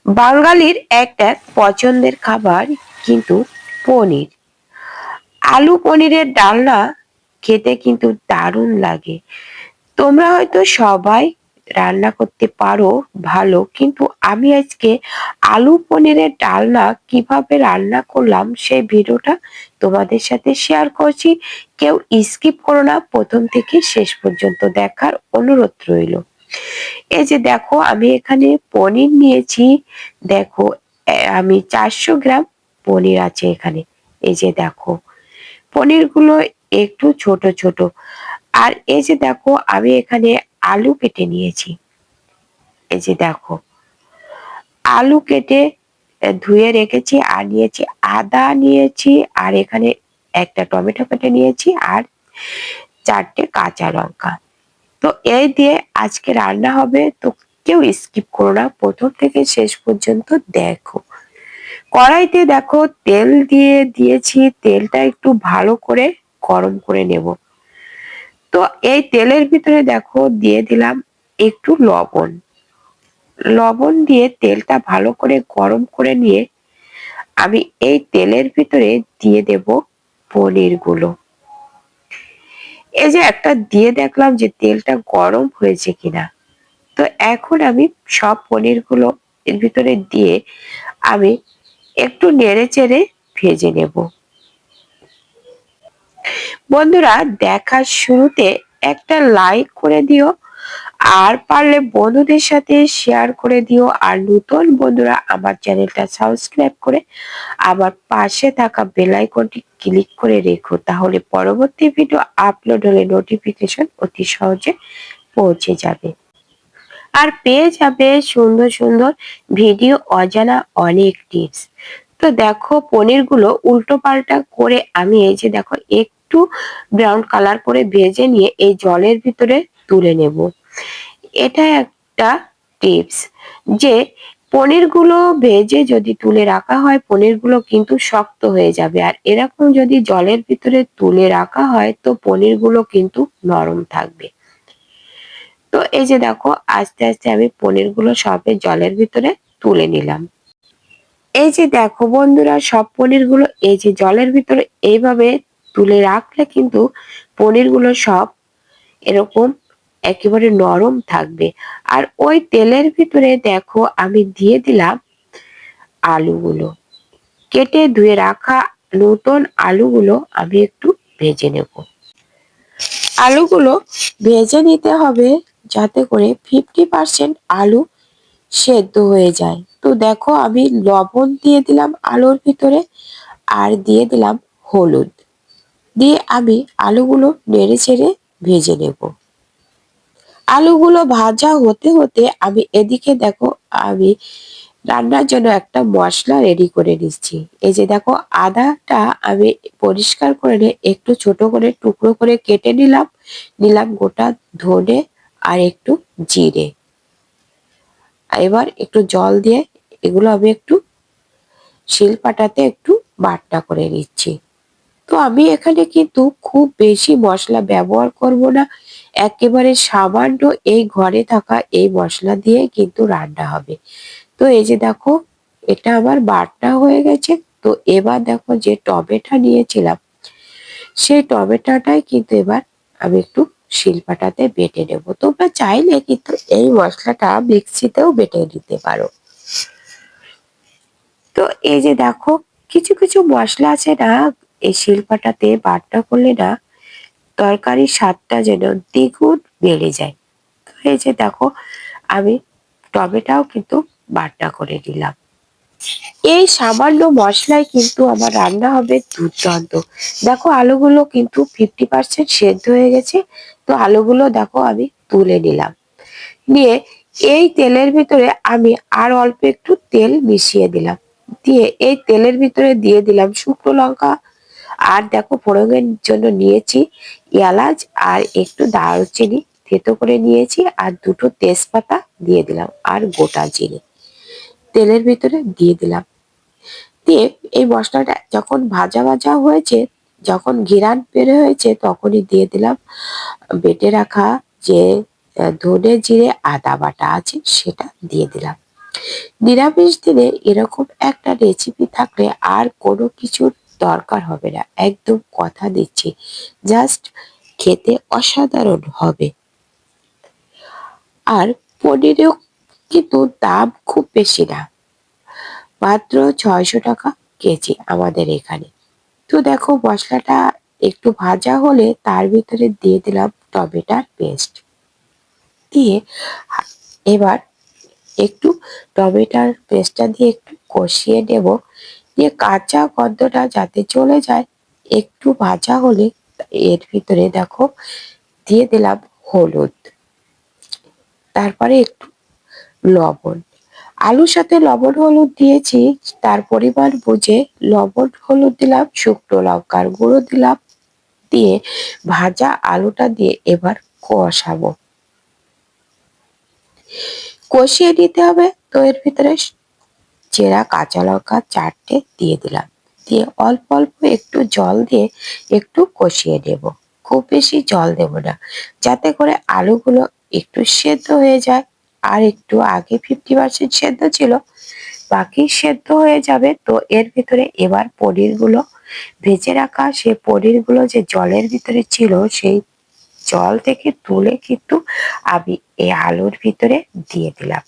বাঙালির একটা পছন্দের খাবার কিন্তু পনির। আলু পনিরের ডালনা খেতে কিন্তু দারুণ লাগে। তোমরা হয়তো সবাই রান্না করতে পারো ভালো, কিন্তু আমি আজকে আলু পনিরের ডালনা কিভাবে রান্না করলাম সেই ভিডিওটা তোমাদের সাথে শেয়ার করছি। কেউ স্কিপ করো না, প্রথম থেকে শেষ পর্যন্ত দেখার অনুরোধ রইল। এই যে দেখো আমি এখানে পনির নিয়েছি। দেখো আমি 400 গ্রাম পনির আছে এখানে। এই যে দেখো পনিরগুলো একটু ছোট ছোট। আর এই যে দেখো আমি এখানে আলু কেটে নিয়েছি। এই যে দেখো আলু কেটে ধুয়ে রেখেছি। আর নিয়েছি আদা নিয়েছি, আর এখানে একটা টমেটো কেটে নিয়েছি, আর 4টে কাঁচা লঙ্কা। তো এই দিয়ে আজকে রান্না হবে, তো কেউ স্কিপ করো না, প্রথম থেকে শেষ পর্যন্ত দেখো। কড়াইতে দেখো তেল দিয়ে দিয়েছি, তেলটা একটু ভালো করে গরম করে নেব। তো এই তেলের ভিতরে দেখো দিয়ে দিলাম একটু লবণ। লবণ দিয়ে তেলটা ভালো করে গরম করে নিয়ে আমি এই তেলের ভিতরে দিয়ে দেব পনির গুলো। এই যে একটা দিয়ে দেখলাম যে তেলটা গরম হয়েছে কিনা। তো এখন আমি সব পনির গুলো এর ভিতরে দিয়ে আমি একটু নেড়ে চেড়ে ভেজে নেব। বন্ধুরা দেখার শুরুতে একটা লাইক করে দিও, আর পারলে বন্ধুদের সাথে শেয়ার করে দিও। আর নতুন বন্ধুরা আমার চ্যানেলটা সাবস্ক্রাইব করে আবার পাশে থাকা বেল আইকনটি ক্লিক করে রেখো, তাহলে পরবর্তী ভিডিও আপলোড হলে নোটিফিকেশন অতি সহজে পৌঁছে যাবে। আর পেয়ে যাবে সুন্দর সুন্দর ভিডিও, অজানা অনেক টিপস। তো দেখো পনির গুলো উল্টো পাল্টা করে আমি এই যে দেখো একটু ব্রাউন কালার করে ভেজে নিয়ে এই জলের ভিতরে তুলে নেব। এটা একটা টিপস যে পনির গুলো ভেজে যদি তুলে রাখা হয় পনির গুলো কিন্তু শক্ত হয়ে যাবে, আর এরকম যদি জলের ভিতরে তুলে রাখা হয় তো পনির গুলো কিন্তু নরম থাকবে। তো এই যে দেখো আস্তে আস্তে আমি পনির গুলো সবে জলের ভিতরে তুলে নিলাম। এই যে দেখো বন্ধুরা সব পনির গুলো এই যে জলের ভিতরে এইভাবে তুলে রাখলে কিন্তু পনির গুলো সব এরকম একেবারে নরম থাকবে। আর ওই তেলের ভিতরে দেখো আমি দিয়ে দিলাম আলুগুলো। কেটে ধুয়ে রাখা নতুন আলুগুলো আমি একটু ভেজে নেব। আলুগুলো ভেজে নিতে হবে যাতে করে 50% আলু সেদ্ধ হয়ে যায়। তো দেখো আমি লবণ দিয়ে দিলাম আলুর ভিতরে, আর দিয়ে দিলাম হলুদ দিয়ে আমি আলুগুলো নেড়ে চেড়ে ভেজে নেব। আলুগুলো ভাজা হতে হতে আমি এদিকে দেখো আমি রান্নার জন্য একটা মশলা রেডি করে নিচ্ছি। এই যে দেখো আদাটা আমি পরিষ্কার করে নিয়ে একটু ছোট করে টুকরো করে কেটে নিলাম। নিলাম গোটা ধনে আর একটু জিরে। এবার একটু জল দিয়ে এগুলো আমি একটু শিলপাটাতে একটু বাটনা করে নিচ্ছি। তো আমি এখানে কিন্তু খুব বেশি মশলা ব্যবহার করব না, একেবারে সামান্য এই ঘরে থাকা এই মশলা দিয়ে কিন্তু রান্না হবে। তো এই যে দেখো এটা আমার বাটনা হয়ে গেছে। তো এবার দেখো যে টমেটো নিয়েছিলাম সেই টমেটোটাই কিন্তু এবার আমি একটু শিলপাটাতে বেটে নেব। তোমরা চাইলে কিন্তু এই মশলাটা মিক্সিতেও বেটে নিতে পারো। তো এই যে দেখো কিছু কিছু মশলা আছে না এই শিলপাটাতে বাটনা করলে না তরকারির স্বাদটা যেন দ্বিগুণ বেড়ে যায়। তো এই যে দেখো আমি টমেটোও কিন্তু বাটনা করে দিলাম। এই সামান্য মশলায় কিন্তু আমার রান্না হবে দুর্দান্ত। দেখো আলুগুলো কিন্তু 50% সেদ্ধ হয়ে গেছে। তো আলুগুলো দেখো আমি তুলে নিলাম। নিয়ে এই তেলের ভিতরে আমি আর অল্প একটু তেল মিশিয়ে দিলাম। দিয়ে এই তেলের ভিতরে দিয়ে দিলাম শুকনো লঙ্কা, আর দেখো ফোড়নের জন্য নিয়েছি এলাচ আর একটু দারুচিনি থেতো করে নিয়েছি, আর দুটো তেজপাতা দিয়ে দিলাম, আর গোটা জিরে তেলের ভিতরে দিয়ে দিলাম। দিয়ে এই মশলাটা যখন ভাজা ভাজা হয়েছে, যখন ঘিরান বের হয়েছে, তখনই দিয়ে দিলাম বেটে রাখা যে ধনে জিরে আদা বাটা আছে সেটা দিয়ে দিলাম। নিরামিষ দিনে এরকম একটা রেসিপি থাকলে আর কোনো কিছুর দরকার হবে না, একদম কথা দিচ্ছি। জাস্ট খেতে অসাধারণ হবে। আর পনিরেও কিন্তু দাম খুব বেশি না, মাত্র 600 টাকা কেজি আমাদের এখানে। তো দেখো মশলাটা একটু ভাজা হলে তার ভিতরে দিয়ে দিলাম টমেটোর পেস্ট দিয়ে, এবার একটু টমেটোর পেস্টটা দিয়ে একটু কষিয়ে নেব, দিয়ে কাঁচা গন্ধটা যাতে চলে যায়। একটু ভাজা হলে এর ভিতরে দেখো দিয়ে দিলাম হলুদ, তারপরে একটু লবণ। আলুর সাথে লবণ হলুদ দিয়েছি, তার পরিমাণ বুঝে লবণ হলুদ দিলাম, শুকনো লঙ্কার গুঁড়ো দিলাম, দিয়ে ভাজা আলুটা দিয়ে এবার কষাবো। কষিয়ে নিতে হবে। তো এর ভিতরে চেরা কাঁচা লঙ্কা 4টে দিয়ে দিলাম, দিয়ে অল্প অল্প একটু জল দিয়ে একটু কষিয়ে নেব। খুব বেশি জল দেব না, যাতে করে আলুগুলো একটু সেদ্ধ হয়ে যায়। আর একটু আগে 50% সেদ্ধ ছিল, বাকি সেদ্ধ হয়ে যাবে। তো এর ভিতরে এবার পনিরগুলো ভেজে রাখা, সে পনিরগুলো যে জলের ভিতরে ছিল সেই জল থেকে তুলে কিন্তু আমি এই আলুর ভিতরে দিয়ে দিলাম।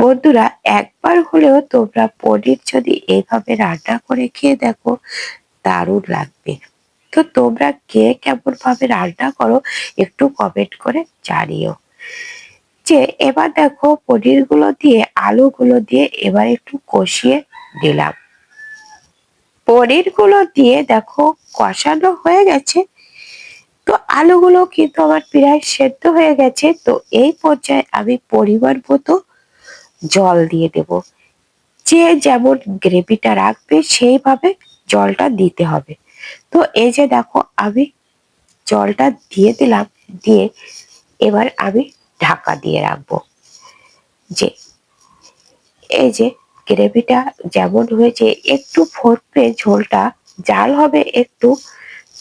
বন্ধুরা, একবার হলেও তোমরা পনির যদি এইভাবে রান্না করে খেয়ে দেখো, দারুণ লাগবে। তো তোমরা কে কেমন ভাবে রান্না করো একটু কমেন্ট করে জানিও। যে এবার দেখো পনির গুলো দিয়ে আলুগুলো দিয়ে এবার একটু কষিয়ে দিলাম। পনির গুলো দিয়ে দেখো কষানো হয়ে গেছে। তো আলুগুলো কিন্তু আমার প্রায় সেদ্ধ হয়ে গেছে। তো এই পর্যায়ে আমি পরিমাণ মতো জল দিয়ে দেব। যে যেমন গ্রেভিটা রাখবে সেইভাবে জলটা দিতে হবে। তো এই যে দেখো আমি জলটা দিয়ে দিলাম, দিয়ে এবার আমি ঢাকা দিয়ে রাখবো। যে এই যে গ্রেভিটা যেমন হয়েছে, একটু ফুটবে, ঝোলটা জাল হবে একটু,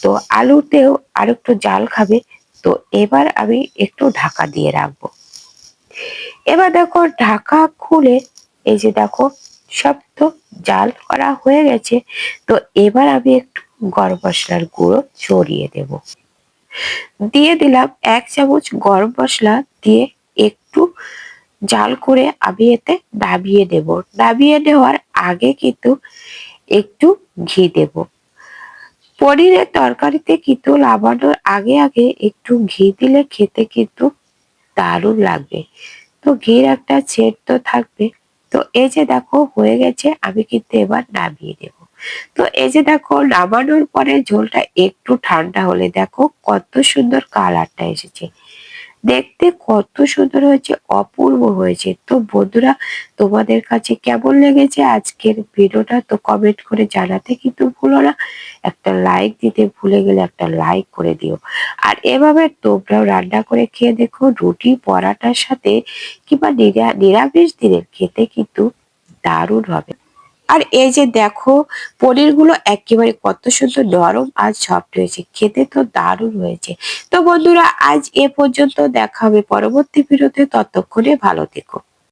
তো আলুতেও আর একটু জাল খাবে। তো এবার আমি একটু ঢাকা দিয়ে রাখবো। এবার দেখো ঢাকা খুলে এই যে দেখো সব তো জাল করা হয়ে গেছে। তো এবার আমি একটু গরম মশলার গুঁড়ো ছড়িয়ে দেব, দিয়ে দিলাম 1 চামচ গরম মশলা, দিয়ে একটু জাল করে আমি এতে নামিয়ে দেব। নামিয়ে নেওয়ার আগে কিন্তু একটু ঘি দেব। পনিরের তরকারিতে কিন্তু নামানোর আগে আগে একটু ঘি দিলে খেতে কিন্তু দারুণ লাগবে। তো ঘির একটা ছেড় তো থাকবে। তো এই যে দেখো হয়ে গেছে, আমি কিন্তু এবার নামিয়ে দেব। তো এই যে দেখো নামানোর পরে ঝোলটা একটু ঠান্ডা হলে দেখো কত সুন্দর কালারটা এসেছে, দেখতে কত সুন্দর হয়েছে, অপূর্ব হয়েছে। তো বন্ধুরা, তোমাদের কাছে কেমন লেগেছে আজকের ভিডিওটা তো কমেন্ট করে জানাতে কিন্তু ভুলো না। একটা লাইক দিতে ভুলে গেলে একটা লাইক করে দিও। আর এভাবে তোমরাও রান্না করে খেয়ে দেখো, রুটি পরাটার সাথে কিংবা নিরামিষ দিনে খেতে কিন্তু দারুণ হবে। আর এই যে দেখো পনির গুলো একেবারে কত সুন্দর নরম আর সফট হয়েছে, খেতে তো দারুণ হয়েছে। তো বন্ধুরা, আজ এ পর্যন্ত, দেখা হবে পরবর্তী ভিডিওতে। ততক্ষণে ভালো থেকো।